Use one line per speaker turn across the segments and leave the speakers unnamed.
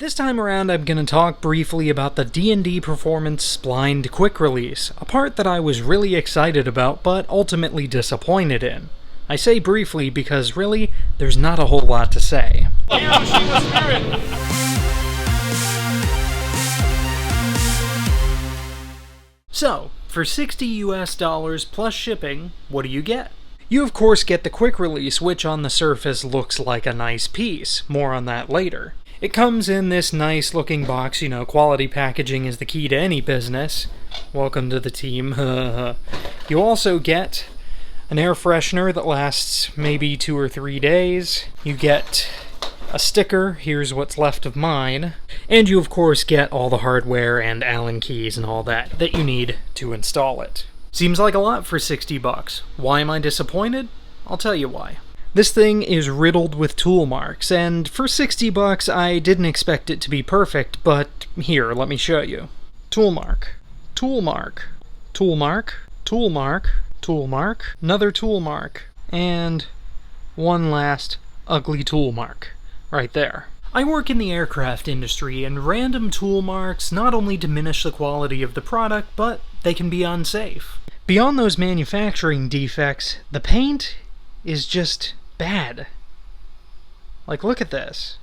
This time around I'm going to talk briefly about the D&D Performance Splined quick release, a part that I was really excited about but ultimately disappointed in. I say briefly because really, there's not a whole lot to say. So, for $60 US plus shipping, what do you get? You of course get the quick release, which on the surface looks like a nice piece. More on that later. It comes in this nice looking box, quality packaging is the key to any business. Welcome to the team. You also get an air freshener that lasts maybe 2 or 3 days. You get a sticker, here's what's left of mine. And you of course get all the hardware and Allen keys and all that you need to install it. Seems like a lot for $60. Why am I disappointed? I'll tell you why. This thing is riddled with tool marks, and for $60 I didn't expect it to be perfect, but here, let me show you. Tool mark, tool mark, tool mark, tool mark, tool mark, another tool mark, and one last ugly tool mark, right there. I work in the aircraft industry, and random tool marks not only diminish the quality of the product, but they can be unsafe. Beyond those manufacturing defects, the paint is just bad. Like, look at this.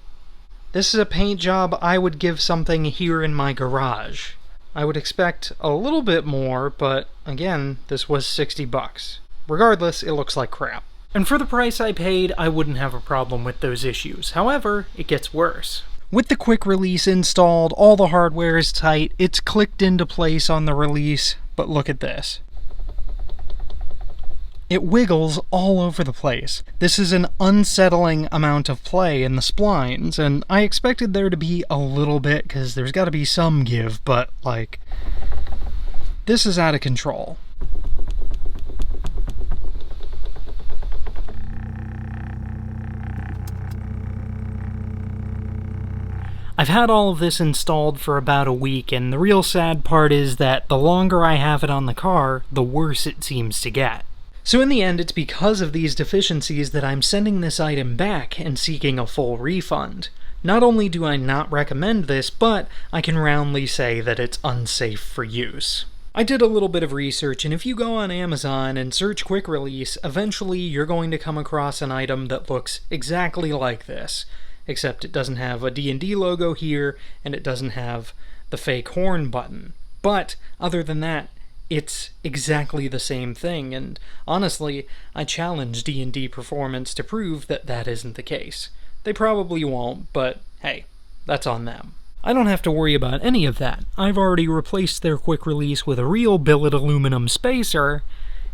This is a paint job I would give something here in my garage. I would expect a little bit more, but again, this was $60. Regardless, it looks like crap. And for the price I paid, I wouldn't have a problem with those issues. However, it gets worse. With the quick release installed, all the hardware is tight, it's clicked into place on the release, but look at this. It wiggles all over the place. This is an unsettling amount of play in the splines, and I expected there to be a little bit, because there's got to be some give, but, like, this is out of control. I've had all of this installed for about a week, and the real sad part is that the longer I have it on the car, the worse it seems to get. So in the end, it's because of these deficiencies that I'm sending this item back and seeking a full refund. Not only do I not recommend this, but I can roundly say that it's unsafe for use. I did a little bit of research, and if you go on Amazon and search quick release, eventually you're going to come across an item that looks exactly like this. Except it doesn't have a D&D logo here, and it doesn't have the fake horn button. But, other than that, it's exactly the same thing, and honestly, I challenge D&D Performance to prove that that isn't the case. They probably won't, but hey, that's on them. I don't have to worry about any of that. I've already replaced their quick release with a real billet aluminum spacer,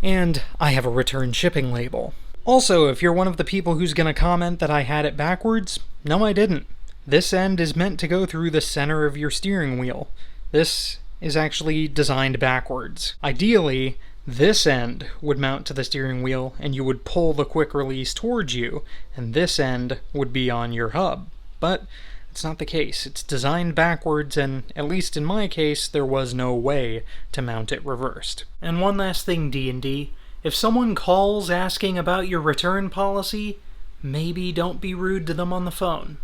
and I have a return shipping label. Also, if you're one of the people who's gonna comment that I had it backwards, no I didn't. This end is meant to go through the center of your steering wheel. This is actually designed backwards. Ideally, this end would mount to the steering wheel and you would pull the quick release towards you, and this end would be on your hub. But it's not the case. It's designed backwards, and at least in my case, there was no way to mount it reversed. And one last thing, D&D. If someone calls asking about your return policy, maybe don't be rude to them on the phone.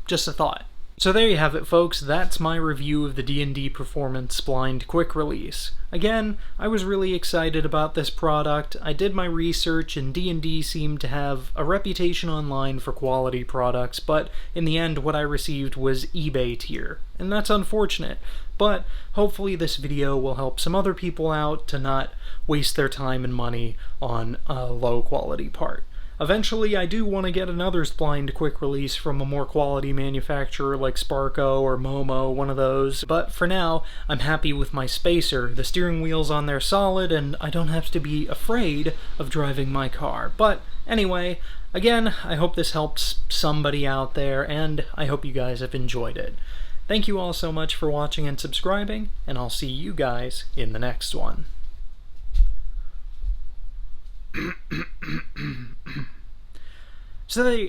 Just a thought. So there you have it, folks. That's my review of the D&D Performance Splined quick release. Again, I was really excited about this product. I did my research, and D&D seemed to have a reputation online for quality products, but in the end what I received was eBay tier, and that's unfortunate. But hopefully this video will help some other people out to not waste their time and money on a low quality part. Eventually, I do want to get another splined quick release from a more quality manufacturer like Sparco or Momo, one of those, but for now, I'm happy with my spacer. The steering wheel's on there solid, and I don't have to be afraid of driving my car. But anyway, again, I hope this helps somebody out there, and I hope you guys have enjoyed it. Thank you all so much for watching and subscribing, and I'll see you guys in the next one. So